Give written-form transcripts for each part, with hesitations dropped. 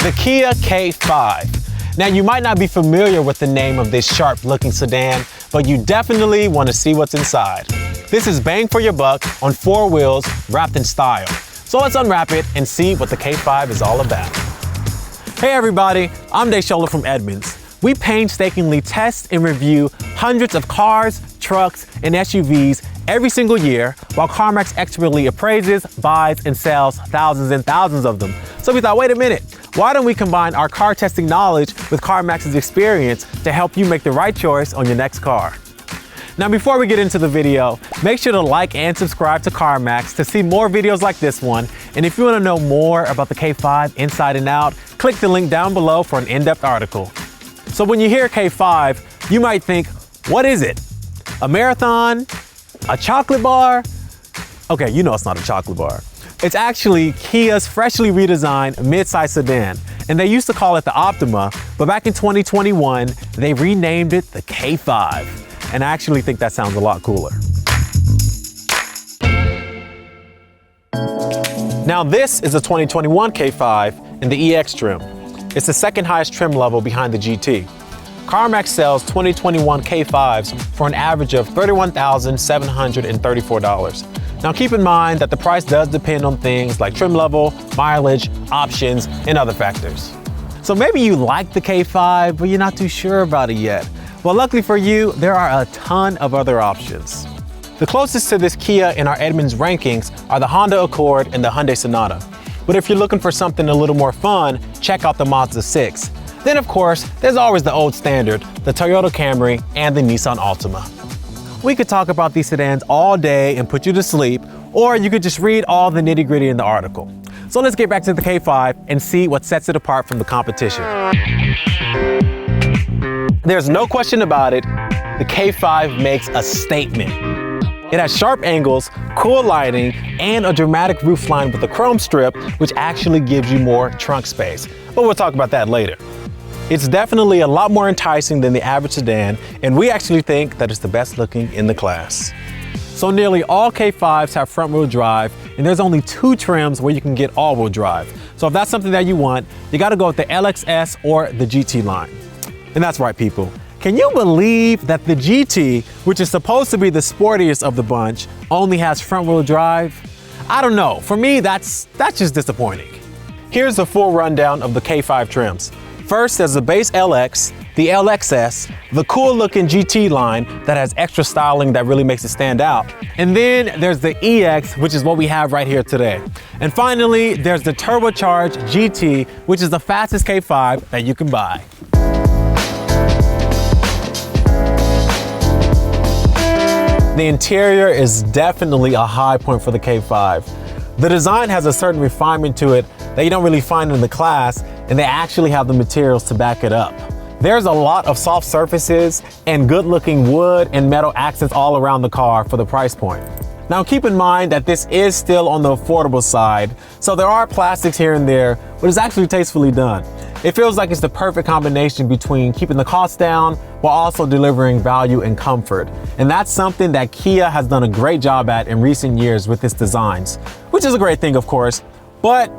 the Kia K5. Now, you might not be familiar with the name of this sharp-looking sedan, but you definitely want to see what's inside. This is bang for your buck on 4 wheels wrapped in style. So let's unwrap it and see what the K5 is all about. Hey everybody, I'm Desola from Edmunds. We painstakingly test and review hundreds of cars, trucks, and SUVs every single year, while CarMax expertly appraises, buys, and sells thousands and thousands of them. So we thought, wait a minute, why don't we combine our car testing knowledge with CarMax's experience to help you make the right choice on your next car? Now, before we get into the video, make sure to like and subscribe to CarMax to see more videos like this one. And if you want to know more about the K5 inside and out, click the link down below for an in-depth article. So when you hear K5, you might think, what is it? A marathon? A chocolate bar? Okay, you know it's not a chocolate bar. It's actually Kia's freshly redesigned midsize sedan, and they used to call it the Optima, but back in 2021, they renamed it the K5, and I actually think that sounds a lot cooler. Now this is a 2021 K5 in the EX trim. It's the second highest trim level behind the GT. CarMax sells 2021 K5s for an average of $31,734. Now keep in mind that the price does depend on things like trim level, mileage, options, and other factors. So maybe you like the K5, but you're not too sure about it yet. Well, luckily for you, there are a ton of other options. The closest to this Kia in our Edmunds rankings are the Honda Accord and the Hyundai Sonata. But if you're looking for something a little more fun, check out the Mazda 6. Then of course, there's always the old standard, the Toyota Camry and the Nissan Altima. We could talk about these sedans all day and put you to sleep, or you could just read all the nitty-gritty in the article. So let's get back to the K5 and see what sets it apart from the competition. There's no question about it, the K5 makes a statement. It has sharp angles, cool lighting, and a dramatic roofline with a chrome strip, which actually gives you more trunk space. But we'll talk about that later. It's definitely a lot more enticing than the average sedan, and we actually think that it's the best looking in the class. So nearly all K5s have front wheel drive, and there's only 2 trims where you can get all wheel drive. So if that's something that you want, you gotta go with the LXS or the GT line. And that's right, people. Can you believe that the GT, which is supposed to be the sportiest of the bunch, only has front wheel drive? I don't know, for me, that's just disappointing. Here's a full rundown of the K5 trims. First, there's the base LX, the LXS, the cool looking GT line that has extra styling that really makes it stand out. And then there's the EX, which is what we have right here today. And finally, there's the turbocharged GT, which is the fastest K5 that you can buy. The interior is definitely a high point for the K5. The design has a certain refinement to it that you don't really find in the class, and they actually have the materials to back it up. There's a lot of soft surfaces and good looking wood and metal accents all around the car for the price point. Now keep in mind that this is still on the affordable side, so there are plastics here and there, but it's actually tastefully done. It feels like it's the perfect combination between keeping the cost down while also delivering value and comfort. And that's something that Kia has done a great job at in recent years with its designs, which is a great thing, of course, but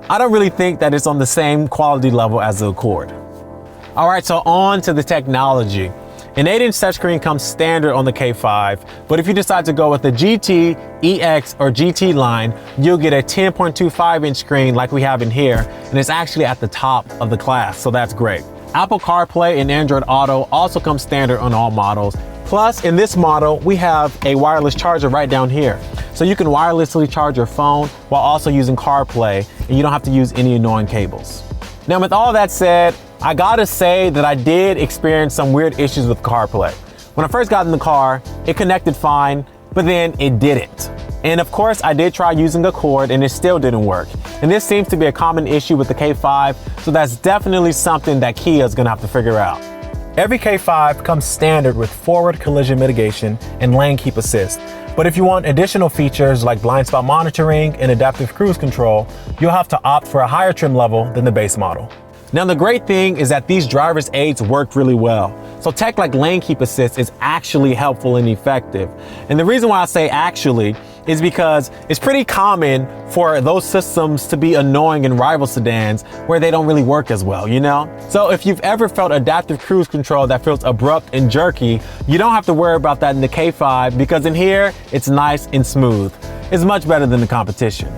I don't really think that it's on the same quality level as the Accord. All right, so on to the technology. An 8-inch touchscreen comes standard on the K5, but if you decide to go with the GT, EX, or GT line, you'll get a 10.25-inch screen like we have in here, and it's actually at the top of the class, so that's great. Apple CarPlay and Android Auto also come standard on all models. Plus, in this model, we have a wireless charger right down here. So you can wirelessly charge your phone while also using CarPlay, and you don't have to use any annoying cables. Now, with all that said, I gotta say that I did experience some weird issues with CarPlay. When I first got in the car, it connected fine, but then it didn't. And of course, I did try using a cord and it still didn't work. And this seems to be a common issue with the K5, so that's definitely something that Kia is gonna have to figure out. Every K5 comes standard with forward collision mitigation and lane keep assist. But if you want additional features like blind spot monitoring and adaptive cruise control, you'll have to opt for a higher trim level than the base model. Now, the great thing is that these driver's aids work really well. So tech like lane keep assist is actually helpful and effective. And the reason why I say actually is because it's pretty common for those systems to be annoying in rival sedans where they don't really work as well, you know? So if you've ever felt adaptive cruise control that feels abrupt and jerky, you don't have to worry about that in the K5 because in here, it's nice and smooth. It's much better than the competition.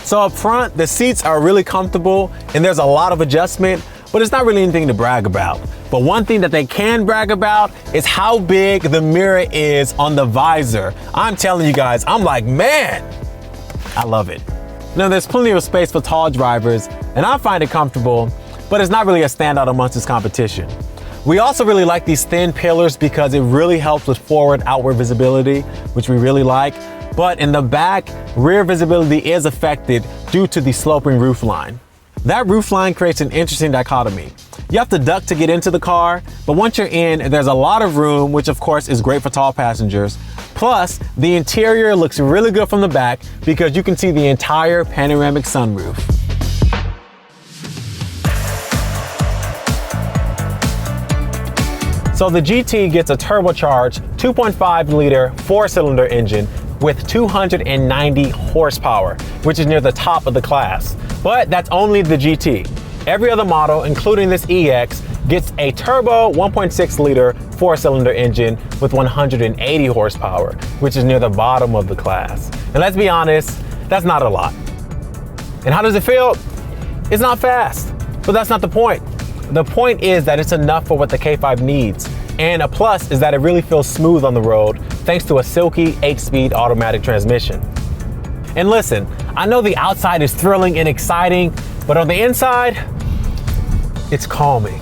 So up front, the seats are really comfortable and there's a lot of adjustment, but it's not really anything to brag about. But one thing that they can brag about is how big the mirror is on the visor. I'm telling you guys, I'm like, man, I love it. Now there's plenty of space for tall drivers and I find it comfortable, but it's not really a standout amongst its competition. We also really like these thin pillars because it really helps with forward outward visibility, which we really like. But in the back, rear visibility is affected due to the sloping roofline. That roofline creates an interesting dichotomy. You have to duck to get into the car, but once you're in, there's a lot of room, which of course is great for tall passengers. Plus, the interior looks really good from the back because you can see the entire panoramic sunroof. So the GT gets a turbocharged 2.5-liter 4-cylinder engine with 290 horsepower, which is near the top of the class. But that's only the GT. Every other model, including this EX, gets a turbo 1.6-liter 4-cylinder engine with 180 horsepower, which is near the bottom of the class. And let's be honest, that's not a lot. And how does it feel? It's not fast, but that's not the point. The point is that it's enough for what the K5 needs. And a plus is that it really feels smooth on the road thanks to a silky 8-speed automatic transmission. And listen, I know the outside is thrilling and exciting, but on the inside, it's calming.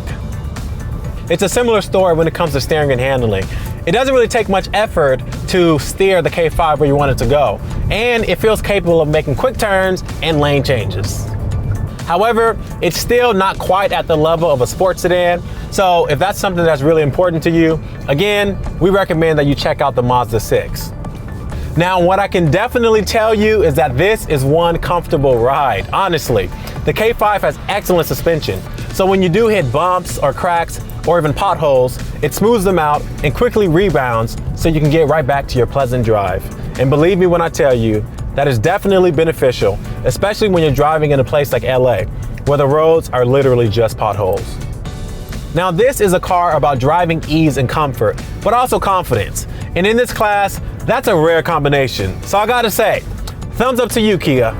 It's a similar story when it comes to steering and handling. It doesn't really take much effort to steer the K5 where you want it to go, and it feels capable of making quick turns and lane changes. However, it's still not quite at the level of a sports sedan, so if that's something that's really important to you, again, we recommend that you check out the Mazda 6. Now, what I can definitely tell you is that this is one comfortable ride, honestly. The K5 has excellent suspension, so when you do hit bumps or cracks or even potholes, it smooths them out and quickly rebounds so you can get right back to your pleasant drive. And believe me when I tell you, that is definitely beneficial, especially when you're driving in a place like LA, where the roads are literally just potholes. Now, this is a car about driving ease and comfort, but also confidence. And in this class, that's a rare combination. So I gotta say, thumbs up to you, Kia.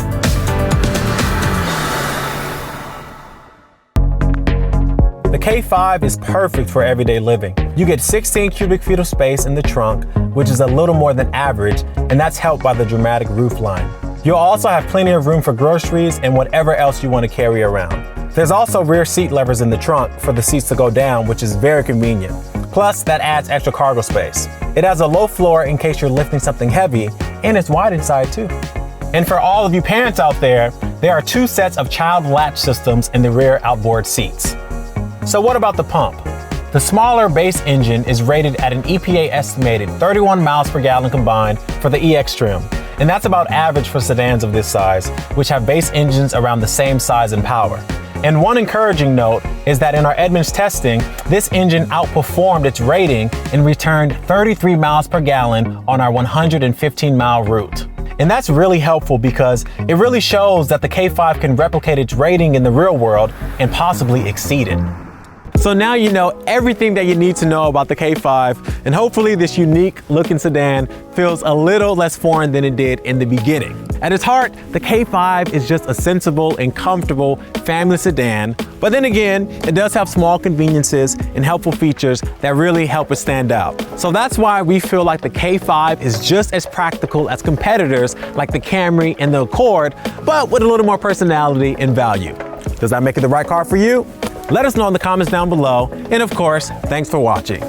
The K5 is perfect for everyday living. You get 16 cubic feet of space in the trunk, which is a little more than average, and that's helped by the dramatic roofline. You'll also have plenty of room for groceries and whatever else you want to carry around. There's also rear seat levers in the trunk for the seats to go down, which is very convenient. Plus, that adds extra cargo space. It has a low floor in case you're lifting something heavy, and it's wide inside too. And for all of you parents out there are 2 sets of child latch systems in the rear outboard seats. So what about the pump? The smaller base engine is rated at an EPA estimated 31 miles per gallon combined for the EX trim. And that's about average for sedans of this size, which have base engines around the same size and power. And one encouraging note is that in our Edmunds testing, this engine outperformed its rating and returned 33 miles per gallon on our 115-mile route. And that's really helpful because it really shows that the K5 can replicate its rating in the real world and possibly exceed it. So now you know everything that you need to know about the K5, and hopefully this unique looking sedan feels a little less foreign than it did in the beginning. At its heart, the K5 is just a sensible and comfortable family sedan, but then again, it does have small conveniences and helpful features that really help it stand out. So that's why we feel like the K5 is just as practical as competitors like the Camry and the Accord, but with a little more personality and value. Does that make it the right car for you? Let us know in the comments down below, and of course, thanks for watching.